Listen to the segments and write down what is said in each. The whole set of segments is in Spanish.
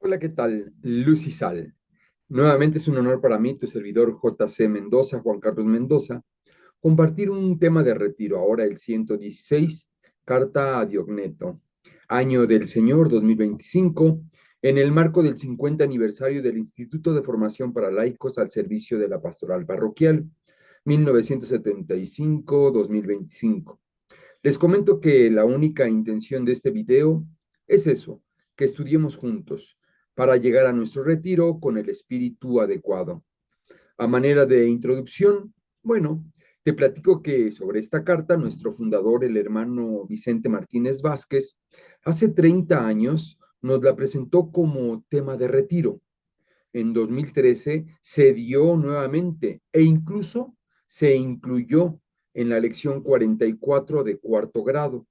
Hola, ¿qué tal? Luz y Sal. Nuevamente es un honor para mí, tu servidor JC Mendoza, Juan Carlos Mendoza, compartir un tema de retiro, ahora el 116, Carta a Diogneto, año del Señor 2025, en el marco del 50 aniversario del Instituto de Formación para Laicos al servicio de la Pastoral Parroquial, 1975-2025. Les comento que la única intención de este video es eso, que estudiemos juntos para llegar a nuestro retiro con el espíritu adecuado. A manera de introducción, bueno, te platico que sobre esta carta, nuestro fundador, el hermano Vicente Martínez Vázquez, hace 30 años nos la presentó como tema de retiro. En 2013 se dio nuevamente e incluso se incluyó en la lección 44 de cuarto grado.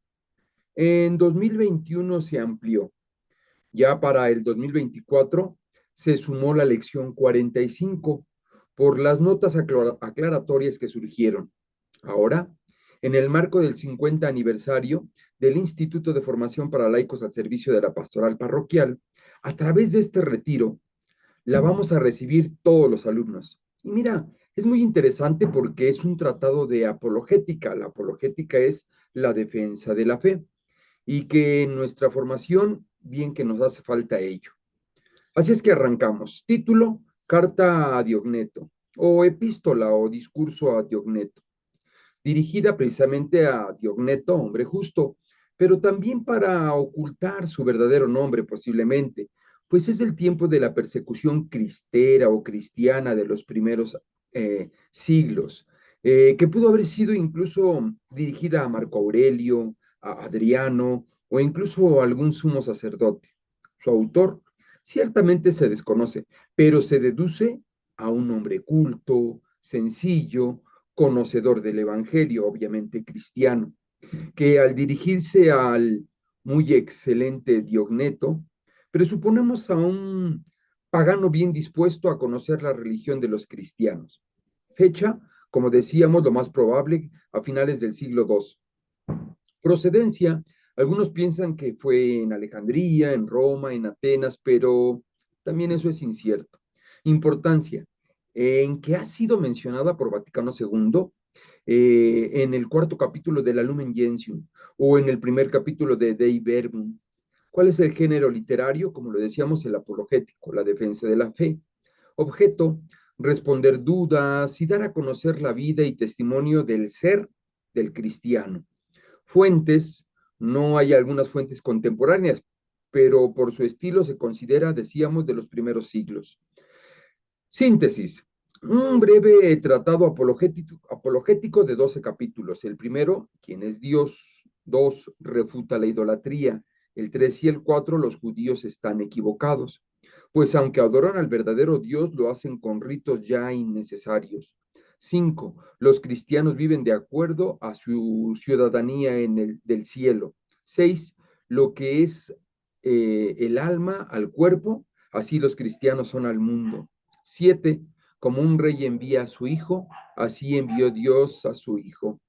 En 2021 se amplió. Ya para el 2024 se sumó la lección 45 por las notas aclaratorias que surgieron. Ahora, en el marco del 50 aniversario del Instituto de Formación para Laicos al Servicio de la Pastoral Parroquial, a través de este retiro, la vamos a recibir todos los alumnos. Y mira, es muy interesante porque es un tratado de apologética. La apologética es la defensa de la fe y que en nuestra formación, bien que nos hace falta ello. Así es que arrancamos. Título, Carta a Diogneto, o epístola o discurso a Diogneto, dirigida precisamente a Diogneto, hombre justo, pero también para ocultar su verdadero nombre posiblemente, pues es el tiempo de la persecución cristera o cristiana de los primeros siglos, que pudo haber sido incluso dirigida a Marco Aurelio, a Adriano o incluso a algún sumo sacerdote. Su autor ciertamente se desconoce, pero se deduce a un hombre culto, sencillo, conocedor del Evangelio, obviamente cristiano, que al dirigirse al muy excelente Diogneto, presuponemos a un pagano bien dispuesto a conocer la religión de los cristianos. Fecha, como decíamos, lo más probable, a finales del siglo II. Procedencia, algunos piensan que fue en Alejandría, en Roma, en Atenas, pero también eso es incierto. Importancia, en que ha sido mencionada por Vaticano II en el cuarto capítulo de la Lumen Gentium o en el primer capítulo de Dei Verbum. ¿Cuál es el género literario? Como lo decíamos, el apologético, la defensa de la fe. Objeto, responder dudas y dar a conocer la vida y testimonio del ser del cristiano. Fuentes, no hay algunas fuentes contemporáneas, pero por su estilo se considera, decíamos, de los primeros siglos. Síntesis. Un breve tratado apologético de 12 capítulos. El primero, ¿quién es Dios? Dos, refuta la idolatría. El 3 y el 4, los judíos están equivocados, pues aunque adoran al verdadero Dios, lo hacen con ritos ya innecesarios. 5, los cristianos viven de acuerdo a su ciudadanía del cielo. 6, lo que es el alma al cuerpo, así los cristianos son al mundo. 7, como un rey envía a su hijo, así envió Dios a su hijo.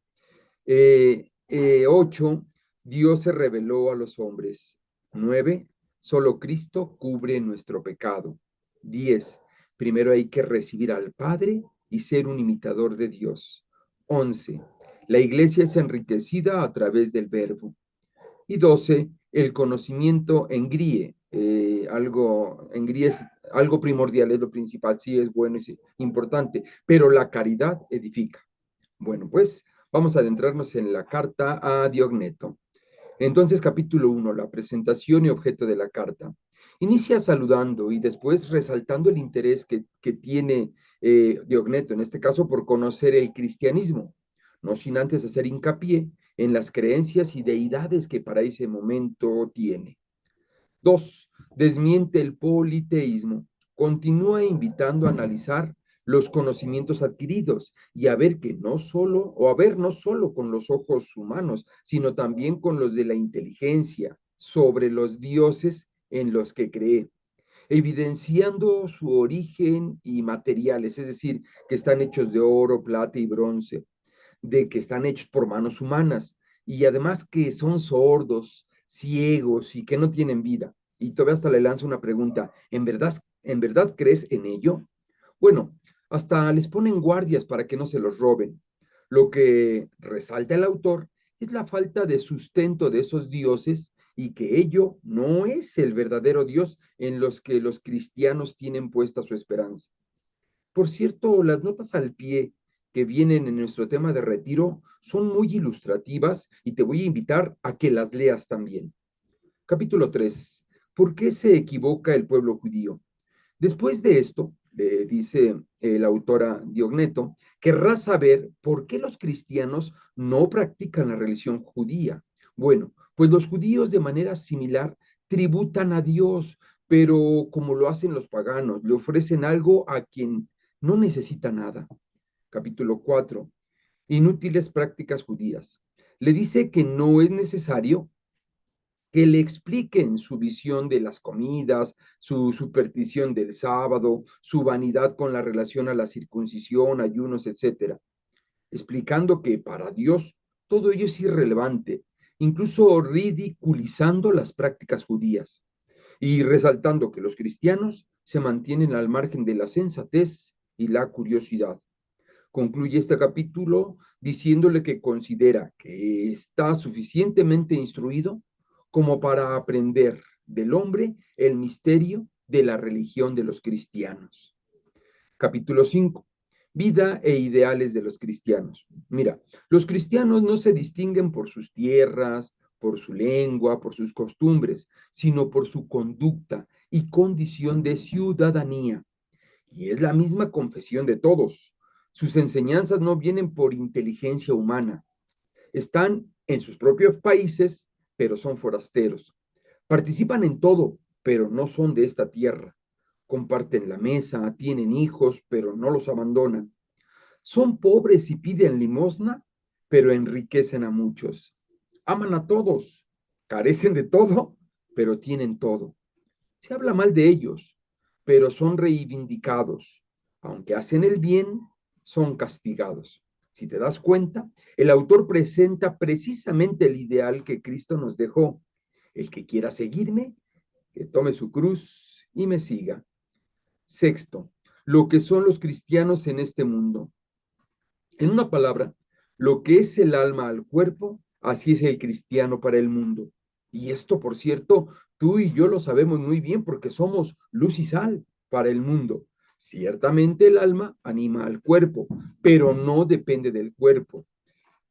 8, Dios se reveló a los hombres. 9, solo Cristo cubre nuestro pecado. 10, primero hay que recibir al Padre y ser un imitador de Dios. 11, la iglesia es enriquecida a través del verbo. Y 12, el conocimiento engríe. Algo engríe es algo primordial, es lo principal, sí es bueno, es importante, pero la caridad edifica. Bueno, pues vamos a adentrarnos en la carta a Diogneto. Entonces, capítulo 1, la presentación y objeto de la carta. Inicia saludando y después resaltando el interés que tiene Diogneto, en este caso por conocer el cristianismo, no sin antes hacer hincapié en las creencias y deidades que para ese momento tiene. 2. Desmiente el politeísmo. Continúa invitando a analizar los conocimientos adquiridos y a ver que no solo, o a ver no solo con los ojos humanos, sino también con los de la inteligencia sobre los dioses en los que cree, evidenciando su origen y materiales, es decir, que están hechos de oro, plata y bronce, de que están hechos por manos humanas y además que son sordos, ciegos y que no tienen vida. Y todavía hasta le lanza una pregunta, en verdad crees en ello? Bueno, hasta les ponen guardias para que no se los roben. Lo que resalta el autor es la falta de sustento de esos dioses y que ello no es el verdadero Dios en los que los cristianos tienen puesta su esperanza. Por cierto, las notas al pie que vienen en nuestro tema de retiro son muy ilustrativas y te voy a invitar a que las leas también. Capítulo 3. ¿Por qué se equivoca el pueblo judío? Después de esto, le dice la autora Diogneto, querrá saber por qué los cristianos no practican la religión judía. Bueno, pues los judíos de manera similar tributan a Dios, pero como lo hacen los paganos, le ofrecen algo a quien no necesita nada. Capítulo 4. Inútiles prácticas judías. Le dice que no es necesario que le expliquen su visión de las comidas, su superstición del sábado, su vanidad con la relación a la circuncisión, ayunos, etcétera, explicando que para Dios todo ello es irrelevante, incluso ridiculizando las prácticas judías y resaltando que los cristianos se mantienen al margen de la sensatez y la curiosidad. Concluye este capítulo diciéndole que considera que está suficientemente instruido como para aprender del hombre el misterio de la religión de los cristianos. Capítulo 5. Vida e ideales de los cristianos. Mira, los cristianos no se distinguen por sus tierras, por su lengua, por sus costumbres, sino por su conducta y condición de ciudadanía. Y es la misma confesión de todos. Sus enseñanzas no vienen por inteligencia humana. Están en sus propios países, pero son forasteros. Participan en todo, pero no son de esta tierra. Comparten la mesa, tienen hijos, pero no los abandonan. Son pobres y piden limosna, pero enriquecen a muchos. Aman a todos, carecen de todo, pero tienen todo. Se habla mal de ellos, pero son reivindicados. Aunque hacen el bien, son castigados. Si te das cuenta, el autor presenta precisamente el ideal que Cristo nos dejó. El que quiera seguirme, que tome su cruz y me siga. Sexto, lo que son los cristianos en este mundo. En una palabra, lo que es el alma al cuerpo, así es el cristiano para el mundo. Y esto, por cierto, tú y yo lo sabemos muy bien porque somos luz y sal para el mundo. Ciertamente el alma anima al cuerpo, pero no depende del cuerpo.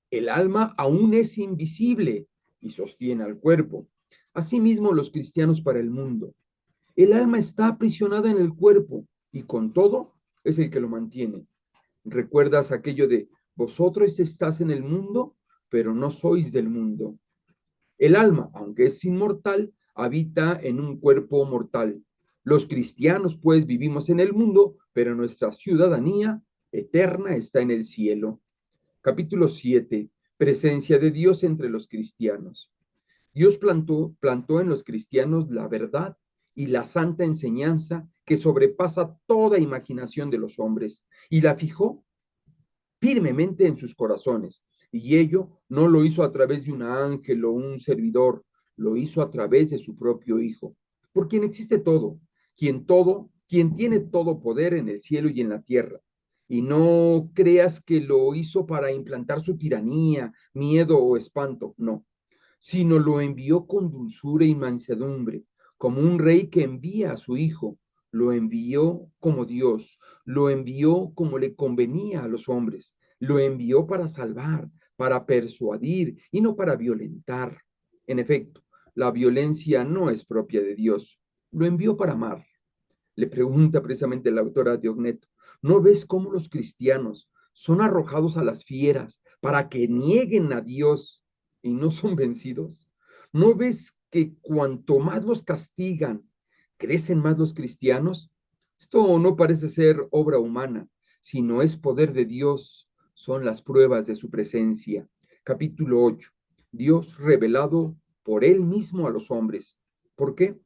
El alma aún es invisible y sostiene al cuerpo. Asimismo, los cristianos para el mundo. El alma está aprisionada en el cuerpo y con todo es el que lo mantiene. ¿Recuerdas aquello de vosotros estás en el mundo, pero no sois del mundo? El alma, aunque es inmortal, habita en un cuerpo mortal. Los cristianos, pues, vivimos en el mundo, pero nuestra ciudadanía eterna está en el cielo. Capítulo 7. Presencia de Dios entre los cristianos. Dios plantó en los cristianos la verdad y la santa enseñanza que sobrepasa toda imaginación de los hombres y la fijó firmemente en sus corazones. Y ello no lo hizo a través de un ángel o un servidor, lo hizo a través de su propio Hijo, por quien existe quien tiene todo poder en el cielo y en la tierra. Y no creas que lo hizo para implantar su tiranía, miedo o espanto, no, sino lo envió con dulzura y mansedumbre, como un rey que envía a su hijo, lo envió como Dios, lo envió como le convenía a los hombres, lo envió para salvar, para persuadir y no para violentar. En efecto, la violencia no es propia de Dios, lo envió para amar. Le pregunta precisamente la autora Diogneto, ¿no ves cómo los cristianos son arrojados a las fieras para que nieguen a Dios y no son vencidos? ¿No ves que cuanto más los castigan, crecen más los cristianos? Esto no parece ser obra humana, sino es poder de Dios, son las pruebas de su presencia. Capítulo 8. Dios revelado por él mismo a los hombres. ¿Por qué?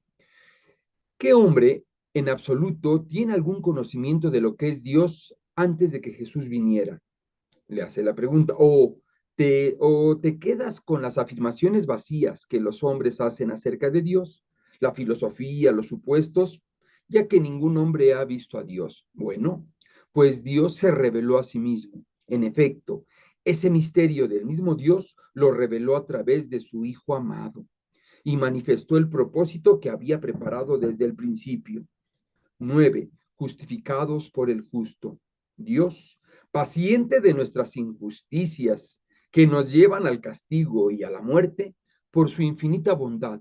¿Qué hombre en absoluto tiene algún conocimiento de lo que es Dios antes de que Jesús viniera? Le hace la pregunta. O te quedas con las afirmaciones vacías que los hombres hacen acerca de Dios. la filosofía, los supuestos, ya que ningún hombre ha visto a Dios. Bueno, pues Dios se reveló a sí mismo. En efecto, ese misterio del mismo Dios lo reveló a través de su Hijo amado y manifestó el propósito que había preparado desde el principio. 9. Justificados por el justo. Dios, paciente de nuestras injusticias que nos llevan al castigo y a la muerte, por su infinita bondad,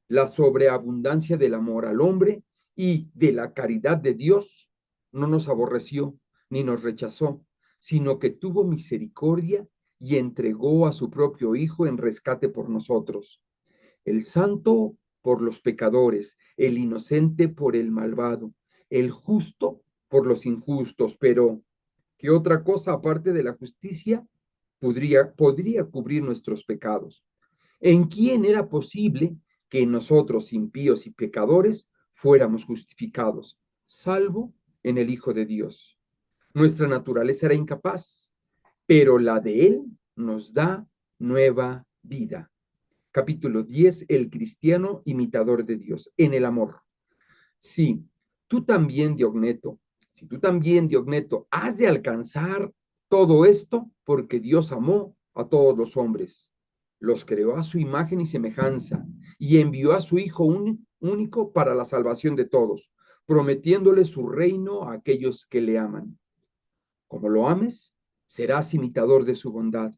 la sobreabundancia del amor al hombre y de la caridad de Dios, no nos aborreció ni nos rechazó, sino que tuvo misericordia y entregó a su propio Hijo en rescate por nosotros. El santo por los pecadores, el inocente por el malvado, el justo por los injustos, pero ¿qué otra cosa aparte de la justicia podría cubrir nuestros pecados? ¿En quién era posible que nosotros, impíos y pecadores, fuéramos justificados, salvo en el Hijo de Dios? Nuestra naturaleza era incapaz, pero la de Él nos da nueva vida. Capítulo 10, el cristiano imitador de Dios, en el amor. Sí, tú también, Diogneto, si tú también, Diogneto, has de alcanzar todo esto porque Dios amó a todos los hombres, los creó a su imagen y semejanza y envió a su Hijo único para la salvación de todos, prometiéndole su reino a aquellos que le aman. Como lo ames, serás imitador de su bondad.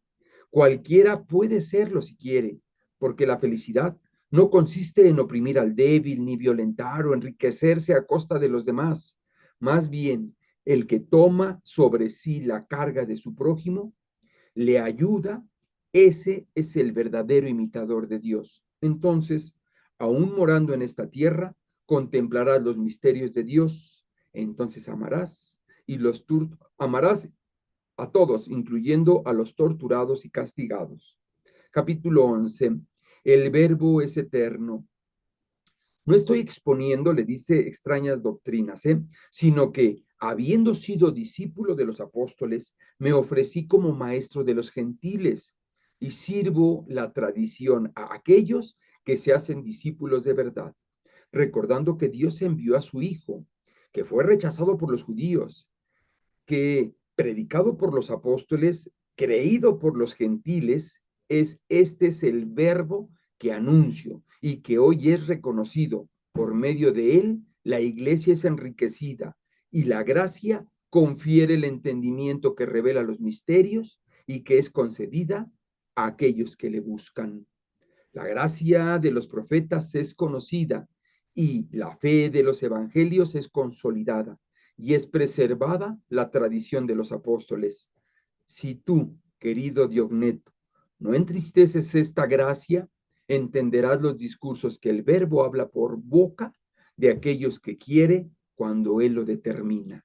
Cualquiera puede serlo si quiere, porque la felicidad no consiste en oprimir al débil, ni violentar o enriquecerse a costa de los demás. Más bien, el que toma sobre sí la carga de su prójimo, le ayuda, ese es el verdadero imitador de Dios. Entonces, aún morando en esta tierra, contemplarás los misterios de Dios, entonces amarás y amarás a todos, incluyendo a los torturados y castigados. Capítulo 11. El verbo es eterno. No estoy exponiendo, le dice, extrañas doctrinas, sino que, habiendo sido discípulo de los apóstoles, me ofrecí como maestro de los gentiles y sirvo la tradición a aquellos que se hacen discípulos de verdad, recordando que Dios envió a su Hijo, que fue rechazado por los judíos, que predicado por los apóstoles, creído por los gentiles, este es el verbo que anuncio y que hoy es reconocido. Por medio de él, la iglesia es enriquecida y la gracia confiere el entendimiento que revela los misterios y que es concedida a aquellos que le buscan. La gracia de los profetas es conocida y la fe de los evangelios es consolidada y es preservada la tradición de los apóstoles. Si tú, querido Diogneto, no entristeces esta gracia, entenderás los discursos que el Verbo habla por boca de aquellos que quiere cuando Él lo determina.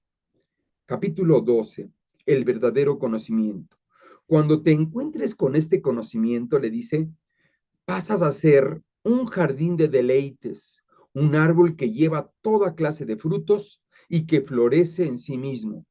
Capítulo 12. El verdadero conocimiento. Cuando te encuentres con este conocimiento, le dice, pasas a ser un jardín de deleites, un árbol que lleva toda clase de frutos y que florece en sí mismo,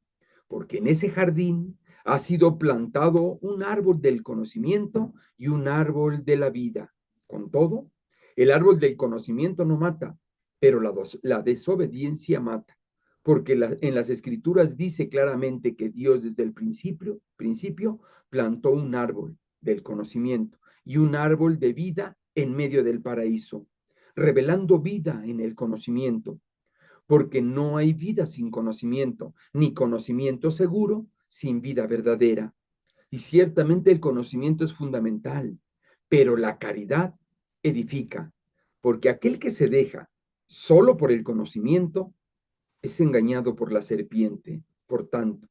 porque en ese jardín ha sido plantado un árbol del conocimiento y un árbol de la vida. Con todo, el árbol del conocimiento no mata, pero la desobediencia mata, porque en las escrituras dice claramente que Dios desde el principio plantó un árbol del conocimiento y un árbol de vida en medio del paraíso, revelando vida en el conocimiento, porque no hay vida sin conocimiento, ni conocimiento seguro sin vida verdadera. Y ciertamente el conocimiento es fundamental, pero la caridad edifica, porque aquel que se deja solo por el conocimiento es engañado por la serpiente. Por tanto,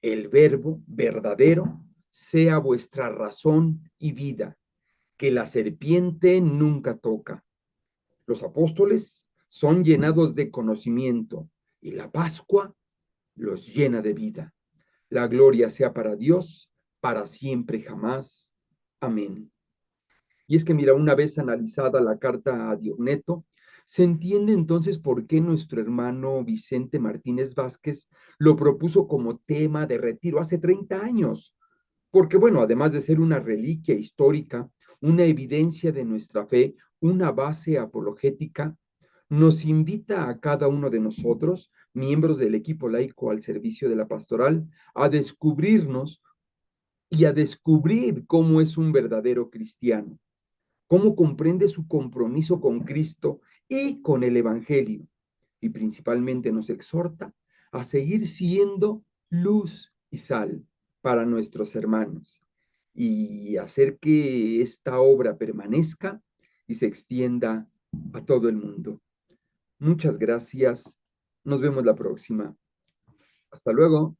el verbo verdadero sea vuestra razón y vida, que la serpiente nunca toca. Los apóstoles son llenados de conocimiento y la Pascua los llena de vida. La gloria sea para Dios, para siempre jamás. Amén. Y es que mira, una vez analizada la carta a Diogneto, se entiende entonces por qué nuestro hermano Vicente Martínez Vázquez lo propuso como tema de retiro hace 30 años. Porque bueno, además de ser una reliquia histórica, una evidencia de nuestra fe, una base apologética, nos invita a cada uno de nosotros, miembros del equipo laico al servicio de la pastoral, a descubrirnos y a descubrir cómo es un verdadero cristiano, cómo comprende su compromiso con Cristo y con el Evangelio. Y principalmente nos exhorta a seguir siendo luz y sal para nuestros hermanos y hacer que esta obra permanezca y se extienda a todo el mundo. Muchas gracias. Nos vemos la próxima. Hasta luego.